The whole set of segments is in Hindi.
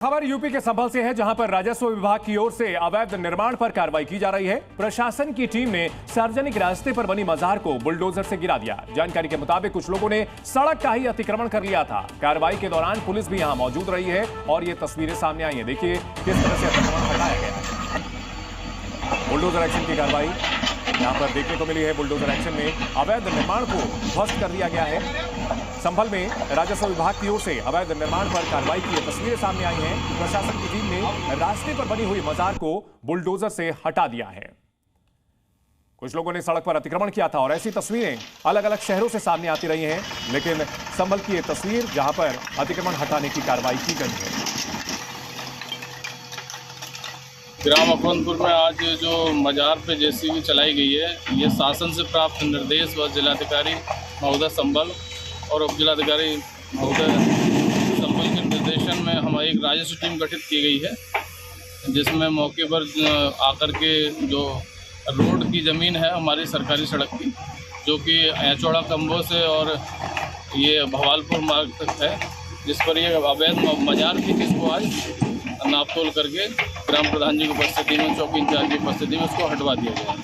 खबर यूपी के संभल से है, जहां पर राजस्व विभाग की ओर से अवैध निर्माण पर कार्रवाई की जा रही है। प्रशासन की टीम ने सार्वजनिक रास्ते पर बनी मजार को बुलडोजर से गिरा दिया। जानकारी के मुताबिक कुछ लोगों ने सड़क का ही अतिक्रमण कर लिया था। कार्रवाई के दौरान पुलिस भी यहां मौजूद रही है और ये तस्वीरें सामने आई हैं। देखिए किस तरह से अतिक्रमण हटाया गया। बुलडोजर एक्शन की कार्रवाई यहां पर देखने को मिली है। बुलडोजर एक्शन में अवैध निर्माण को ध्वस्त कर दिया गया है। संभल में राजस्व विभाग की ओर से अवैध निर्माण पर कार्रवाई की तस्वीरें सामने आई हैं। प्रशासन की टीम ने रास्ते पर बनी हुई मजार को बुलडोजर से हटा दिया है। कुछ लोगों ने सड़क पर अतिक्रमण किया था और ऐसी तस्वीरें अलग अलग शहरों से सामने आती रही हैं, लेकिन संभल की ये तस्वीर जहां पर अतिक्रमण हटाने की कार्रवाई की गई है। ग्राम अफनपुर में आज जो मजार पे जेसीबी चलाई गई है, ये शासन से प्राप्त निर्देश व जिलाधिकारी महोदय संभल और उप जिलाधिकारी महोदय संभल के निर्देशन में हमारी एक राजस्व टीम गठित की गई है, जिसमें मौके पर आकर के जो रोड की ज़मीन है हमारी सरकारी सड़क की, जो कि ऐचौड़ा कम्बो से और ये भवालपुर मार्ग तक है, जिस पर ये अवैध मजार थी, जिसको आज नापतोल करके ग्राम प्रधान जी की उपस्थिति में, चौकी इंचार्ज की उपस्थिति में उसको हटवा दिया गया।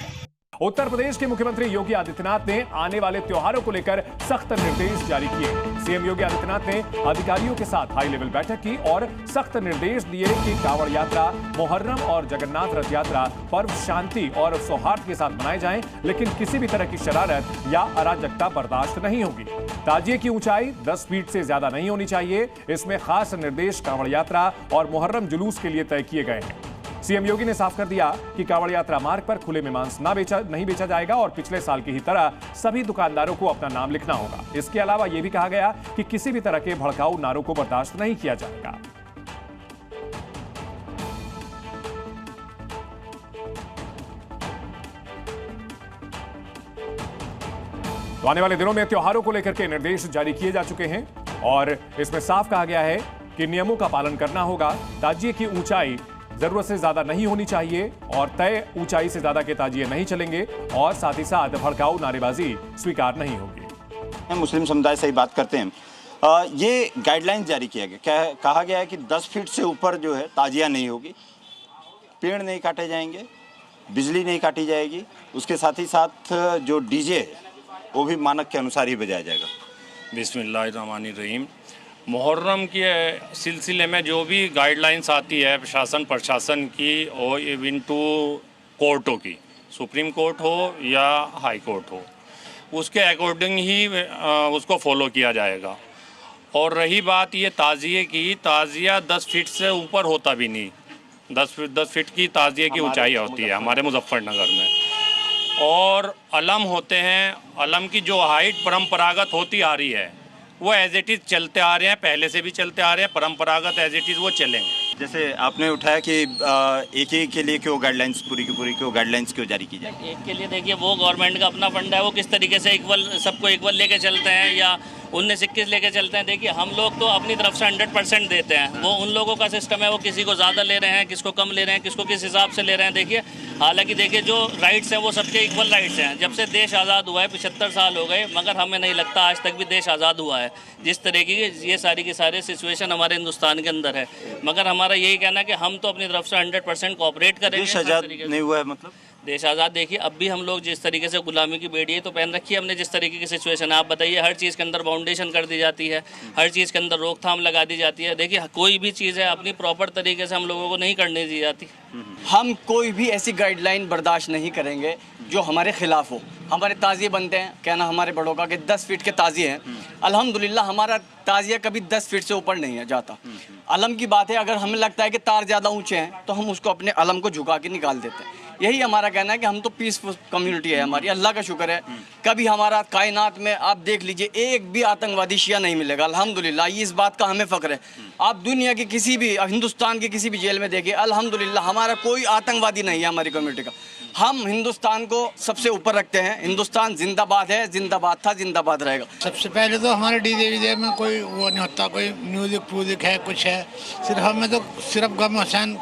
उत्तर प्रदेश के मुख्यमंत्री योगी आदित्यनाथ ने आने वाले त्योहारों को लेकर सख्त निर्देश जारी किए। सीएम योगी आदित्यनाथ ने अधिकारियों के साथ हाई लेवल बैठक की और सख्त निर्देश दिए कि कांवड़ यात्रा, मुहर्रम और जगन्नाथ रथ यात्रा पर्व शांति और सौहार्द के साथ मनाए जाएं, लेकिन किसी भी तरह की शरारत या अराजकता बर्दाश्त नहीं होगी। ताजिए की ऊंचाई 10 फीट से ज्यादा नहीं होनी चाहिए। इसमें खास निर्देश कांवड़ यात्रा और मुहर्रम जुलूस के लिए तय किए गए हैं। सीएम योगी ने साफ कर दिया कि कांवड़ यात्रा मार्ग पर खुले में मांस नहीं बेचा जाएगा और पिछले साल की ही तरह सभी दुकानदारों को अपना नाम लिखना होगा। इसके अलावा यह भी कहा गया कि किसी भी तरह के भड़काऊ नारों को बर्दाश्त नहीं किया जाएगा। तो आने वाले दिनों में त्योहारों को लेकर के निर्देश जारी किए जा चुके हैं और इसमें साफ कहा गया है कि नियमों का पालन करना होगा। ताजिए की ऊंचाई जरूरत से ज्यादा नहीं होनी चाहिए और तय ऊंचाई से ज्यादा के ताजिए नहीं चलेंगे और साथ ही साथ भड़काऊ नारेबाजी स्वीकार नहीं होगी। मुस्लिम समुदाय से ही बात करते हैं। ये गाइडलाइंस जारी किया गया, कहा गया है कि 10 फीट से ऊपर जो है ताजिया नहीं होगी, पेड़ नहीं काटे जाएंगे, बिजली नहीं काटी जाएगी, उसके साथ ही साथ जो डीजे है वो भी मानक के अनुसार ही बजाया जाएगा। बिस्मिल्लाहिर्रहमानिर्रहीम। मुहर्रम के सिलसिले में जो भी गाइडलाइंस आती है प्रशासन की और इवन टू कोर्टों की, सुप्रीम कोर्ट हो या हाई कोर्ट हो, उसके अकॉर्डिंग ही उसको फॉलो किया जाएगा। और रही बात ये ताज़िए की, ताज़िया 10 फीट से ऊपर होता भी नहीं। 10 फीट की ताज़िए की ऊंचाई होती है हमारे मुजफ्फरनगर में। और अलम होते हैं, अलम की जो हाइट परंपरागत होती आ रही है वो एज इट इज़ चलते आ रहे हैं, पहले से भी चलते आ रहे हैं, परंपरागत एज इट इज़ वो चलेंगे। जैसे आपने उठाया कि एक ही के लिए क्यों गाइडलाइंस पूरी की पूरी क्यों गाइडलाइंस क्यों जारी की जाए? एक के लिए देखिए, वो गवर्नमेंट का अपना फंड है, वो किस तरीके से सबको इक्वल लेके चलते हैं या 19-21 लेके चलते हैं। देखिए हम लोग तो अपनी तरफ से 100% देते हैं, वो उन लोगों का सिस्टम है, वो किसी को ज़्यादा ले रहे हैं, किसको कम ले रहे हैं, किसको किस हिसाब से ले रहे हैं। देखिए हालांकि देखिए जो राइट्स हैं वो सबके इक्वल राइट्स हैं। जब से देश आज़ाद हुआ है 75 साल हो गए, मगर हमें नहीं लगता आज तक भी देश आज़ाद हुआ है। जिस तरीके की ये सारी की सारी सिचुएशन हमारे हिंदुस्तान के अंदर है, मगर हमारा यही कहना है कि हम तो अपनी तरफ से 100% कोऑपरेट करेंगे। देश आज़ाद नहीं हुआ है मतलब? देश आज़ाद देखिए, अब भी हम लोग जिस तरीके से गुलामी की बेड़ी तो पहन रखी है हमने, जिस तरीके की सिचुएशन है आप बताइए, हर चीज़ के अंदर बाउंडेशन कर दी जाती है, हर चीज़ के अंदर रोकथाम लगा दी जाती है। देखिए कोई भी चीज़ है अपनी प्रॉपर तरीके से हम लोगों को नहीं करने दी जाती। हम कोई भी ऐसी गाइडलाइन बर्दाश्त नहीं करेंगे जो हमारे खिलाफ हो। हमारे ताज़िए बनते हैं, कहना हमारे बड़ों का कि 10 फीट के ताज़िए हैं, अल्हम्दुलिल्लाह हमारा ताज़िया कभी 10 फीट से ऊपर नहीं है जाता। अलम की बात है, अगर हमें लगता है कि तार ज़्यादा ऊंचे हैं तो हम उसको अपने अलम को झुका के निकाल देते हैं। यही हमारा कहना है कि हम तो पीसफुल कम्युनिटी है हमारी, अल्लाह का शुक्र है कभी हमारा कायनात में आप देख लीजिए एक भी आतंकवादी शिया नहीं मिलेगा, अल्हम्दुलिल्लाह। ये इस बात का हमें फ़ख्र है। आप दुनिया की किसी भी, हिंदुस्तान की किसी भी जेल में देखिए, अल्हम्दुलिल्लाह हमारा कोई आतंकवादी नहीं है हमारी कम्युनिटी का। हम हिंदुस्तान को सबसे ऊपर रखते हैं। हिंदुस्तान जिंदाबाद है, जिंदाबाद था, जिंदाबाद रहेगा। सबसे पहले तो हमारे डीजे वीजे में कोई वो नहीं होता, कोई म्यूजिक फ्यूजिक है कुछ है, सिर्फ हमें तो सिर्फ गम हुसैन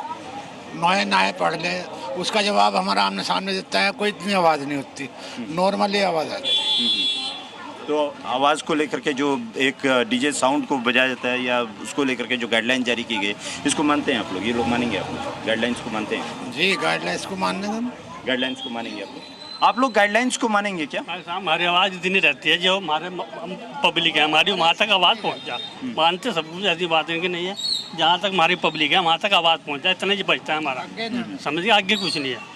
नए नाए पढ़ ले, उसका जवाब हमारा आमने सामने देता है, कोई इतनी आवाज़ नहीं होती, नॉर्मली आवाज़ आती है। तो आवाज़ को लेकर के जो एक डीजे साउंड को बजाया जाता है या उसको लेकर के जो गाइडलाइन जारी की गई, इसको मानते हैं आप लोग? ये लोग मानेंगे आप लोग गाइडलाइंस को मानते हैं? जी गाइडलाइंस को मानने हम गाइडलाइंस को मानेंगे आप लोग गाइडलाइंस को मानेंगे क्या? हमारी आवाज़ इतनी रहती है जो हमारे पब्लिक है हमारी वहाँ तक आवाज़ पहुँच जाए। मानते सब कुछ, ऐसी बात है कि नहीं है। जहाँ तक हमारी पब्लिक है वहाँ तक आवाज़ पहुँच जाए, इतना ही बचता है हमारा, समझिए, आगे कुछ नहीं है।